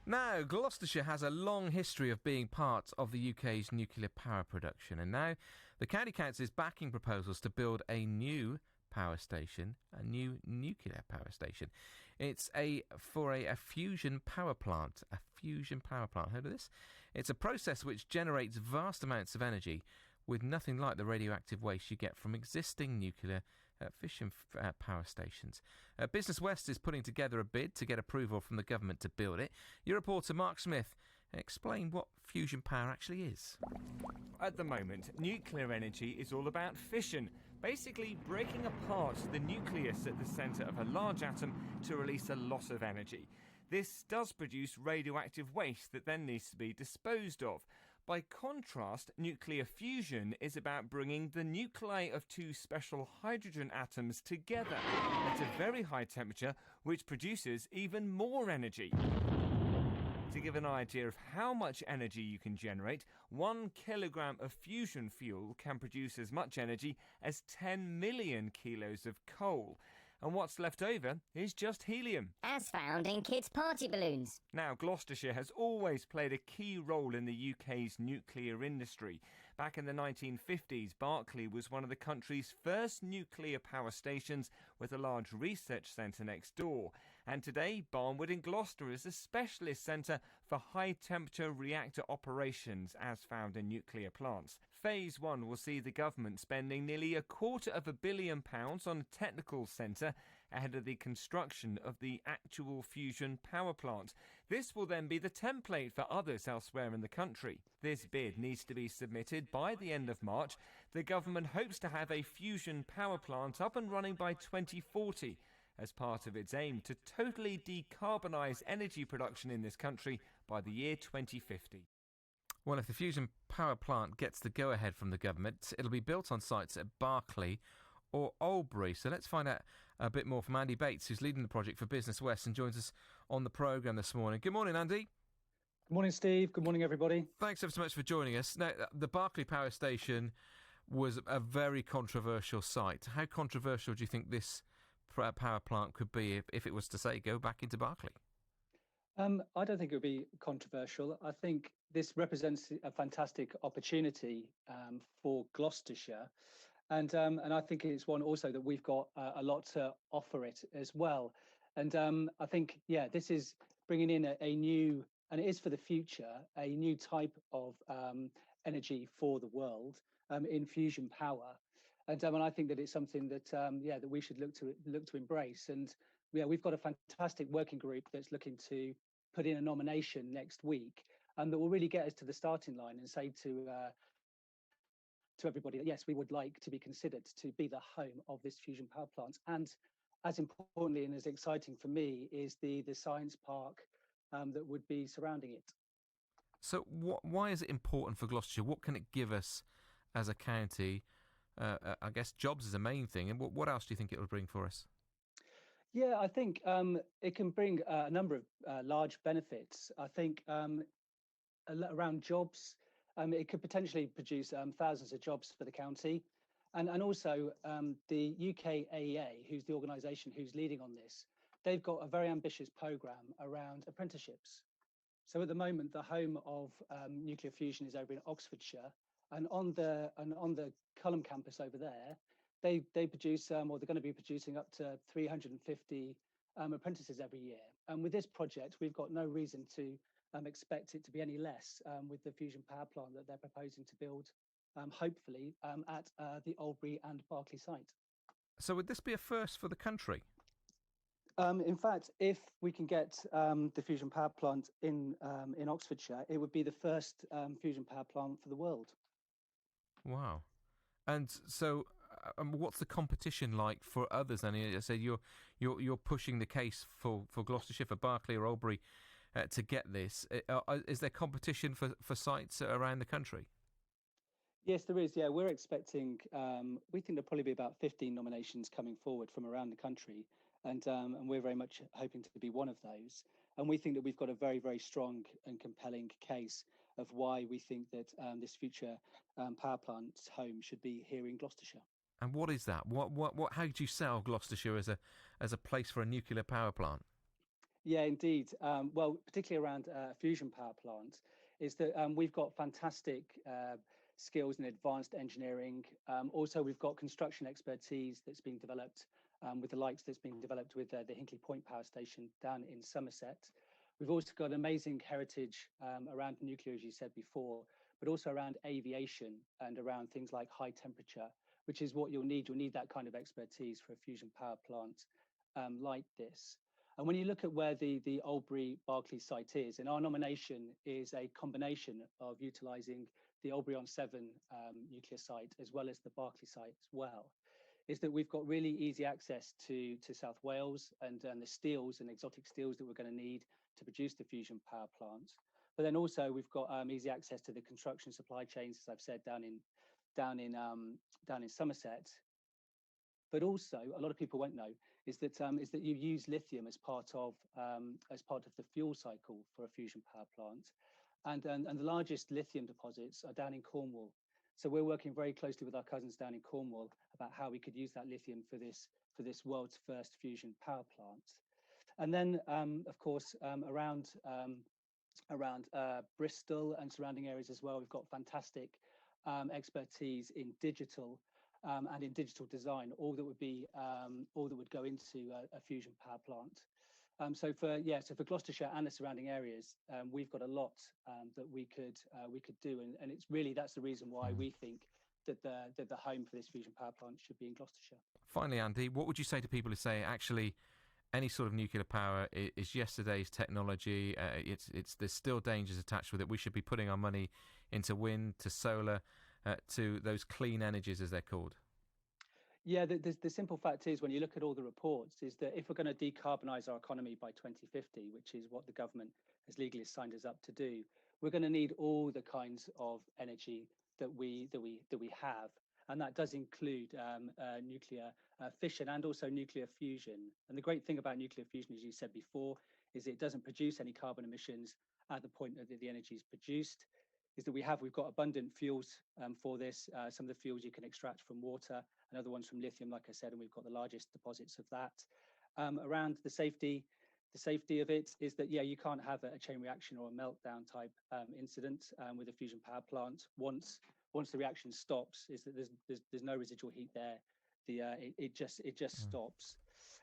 Now, Gloucestershire has a long history of being part of the UK's nuclear power production, and now the County Council is backing proposals to build a new power station, a new nuclear power station. It's for a fusion power plant. A fusion power plant, heard of this? It's a process which generates vast amounts of energy with nothing like the radioactive waste you get from existing nuclear fission power stations. Business West is putting together a bid to get approval from the government to build it. Your reporter Mark Smith explained what fusion power actually is. At the moment, nuclear energy is all about fission, basically breaking apart the nucleus at the centre of a large atom to release a lot of energy. This does produce radioactive waste that then needs to be disposed of. By contrast, nuclear fusion is about bringing the nuclei of two special hydrogen atoms together at a very high temperature, which produces even more energy. To give an idea of how much energy you can generate, 1 kilogram of fusion fuel can produce as much energy as 10 million kilos of coal. And what's left over is just helium. As found in kids' party balloons. Now, Gloucestershire has always played a key role in the UK's nuclear industry. Back in the 1950s, Berkeley was one of the country's first nuclear power stations with a large research centre next door. And today, Barnwood in Gloucester is a specialist centre for high-temperature reactor operations as found in nuclear plants. Phase 1 will see the government spending nearly £250 million on a technical centre ahead of the construction of the actual fusion power plant. This will then be the template for others elsewhere in the country. This bid needs to be submitted by the end of March. The government hopes to have a fusion power plant up and running by 2040 as part of its aim to totally decarbonise energy production in this country by the year 2050. Well, if the fusion power plant gets the go-ahead from the government, it'll be built on sites at Berkeley or Albury. So let's find out a bit more from Andy Bates, who's leading the project for Business West and joins us on the programme this morning. Good morning, Andy. Good morning, Steve. Good morning, everybody. Thanks ever so much for joining us. Now, the Berkeley Power Station was a very controversial site. How controversial do you think this power plant could be if it was to, say, go back into Berkeley? I don't think it would be controversial. I think this represents a fantastic opportunity for Gloucestershire. And I think it's one also that we've got a lot to offer it as well. And I think, this is bringing in a new, and it is for the future, a new type of energy for the world in fusion power. And I think that it's something that, that we should look to embrace. And we've got a fantastic working group that's looking to put in a nomination next week that will really get us to the starting line and say to everybody that, yes, we would like to be considered to be the home of this fusion power plant. And as importantly and as exciting for me is the science park that would be surrounding it. So why is it important for Gloucestershire? What can it give us as a county? I guess jobs is a main thing. And what else do you think it will bring for us? Yeah, I think it can bring a number of large benefits. I think around jobs, it could potentially produce thousands of jobs for the county. And also the UKAEA, who's the organisation who's leading on this, they've got a very ambitious programme around apprenticeships. So at the moment, the home of nuclear fusion is over in Oxfordshire. And on the Culham campus over there, they produce, or they're going to be producing up to 350 apprentices every year. And with this project, we've got no reason to expect it to be any less with the fusion power plant that they're proposing to build, hopefully, at the Albury and Berkeley site. So would this be a first for the country? In fact, if we can get the fusion power plant in Oxfordshire, it would be the first fusion power plant for the world. Wow. And so what's the competition like for others? And I said you're pushing the case for Gloucestershire, for Berkeley or Albury to get this. Is there competition for sites around the country? Yes, there is. Yeah, we're expecting, we think there'll probably be about 15 nominations coming forward from around the country. And we're very much hoping to be one of those. And we think that we've got a very, very strong and compelling case of why we think that this future power plant's home should be here in Gloucestershire. And what is that? What? How do you sell Gloucestershire as a place for a nuclear power plant? Yeah, indeed. Well, particularly around a fusion power plant, is that we've got fantastic skills in advanced engineering. Also, we've got construction expertise that's being developed with the likes that's being developed with the Hinkley Point Power Station down in Somerset. We've also got amazing heritage around nuclear, as you said before, but also around aviation and around things like high temperature, which is what you'll need. You'll need that kind of expertise for a fusion power plant like this. And when you look at where the Albury Berkeley site is, and our nomination is a combination of utilising the Albury-on-7 nuclear site as well as the Berkeley site as well, is that we've got really easy access to South Wales and the steels and exotic steels that we're going to need to produce the fusion power plant. But then also we've got easy access to the construction supply chains, as I've said, down in Somerset. But also, a lot of people won't know is that you use lithium as part of the fuel cycle for a fusion power plant, and the largest lithium deposits are down in Cornwall. So we're working very closely with our cousins down in Cornwall about how we could use that lithium for this world's first fusion power plant. And then, of course, around Bristol and surrounding areas as well, we've got fantastic expertise in digital. And in digital design, all that would go into a fusion power plant. So for Gloucestershire and the surrounding areas, we've got a lot that we could do, and it's really that's the reason why we think that the home for this fusion power plant should be in Gloucestershire. Finally, Andy, what would you say to people who say actually any sort of nuclear power is yesterday's technology? There's still dangers attached with it. We should be putting our money into wind, to solar. To those clean energies, as they're called? Yeah, the simple fact is, when you look at all the reports, is that if we're going to decarbonise our economy by 2050, which is what the government has legally signed us up to do, we're going to need all the kinds of energy that we have, and that does include nuclear fission and also nuclear fusion. And the great thing about nuclear fusion, as you said before, is it doesn't produce any carbon emissions at the point that the energy is produced. Is that we've got abundant fuels for this. Some of the fuels you can extract from water, and other ones from lithium, like I said, and we've got the largest deposits of that. Around the safety of it is that you can't have a chain reaction or a meltdown type incident with a fusion power plant. Once the reaction stops, is that there's no residual heat there. It just stops,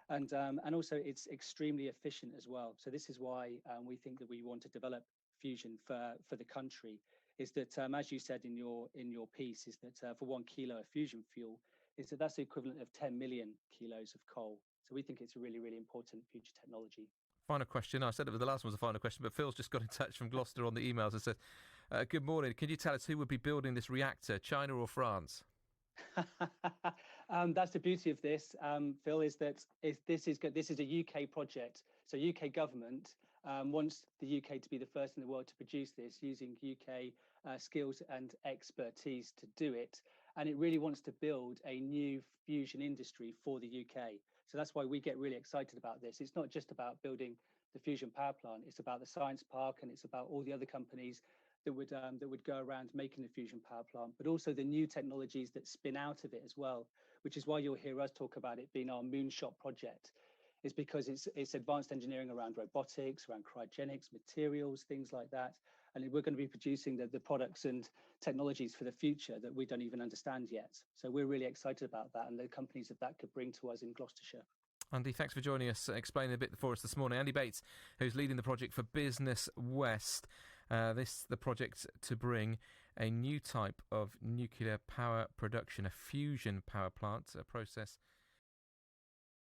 and also it's extremely efficient as well. So this is why we think that we want to develop fusion for the country. Is that as you said in your piece, is that for 1 kilo of fusion fuel, that's the equivalent of 10 million kilos of coal. So we think it's a really, really important future technology. Final question. I said it was the last one was a final question, but Phil's just got in touch from Gloucester on the emails and said, good morning. Can you tell us who would be building this reactor, China or France? That's the beauty of this, Phil, is that this is a UK project. So UK government wants the UK to be the first in the world to produce this using UK skills and expertise to do it. And it really wants to build a new fusion industry for the UK. So that's why we get really excited about this. It's not just about building the fusion power plant. It's about the science park, and it's about all the other companies that would go around making the fusion power plant, but also the new technologies that spin out of it as well, which is why you'll hear us talk about it being our moonshot project. Is because it's advanced engineering around robotics, around cryogenics, materials, things like that. And we're going to be producing the products and technologies for the future that we don't even understand yet. So we're really excited about that and the companies that could bring to us in Gloucestershire. Andy, thanks for joining us, explaining a bit for us this morning. Andy Bates, who's leading the project for Business West. The project to bring a new type of nuclear power production, a fusion power plant, a process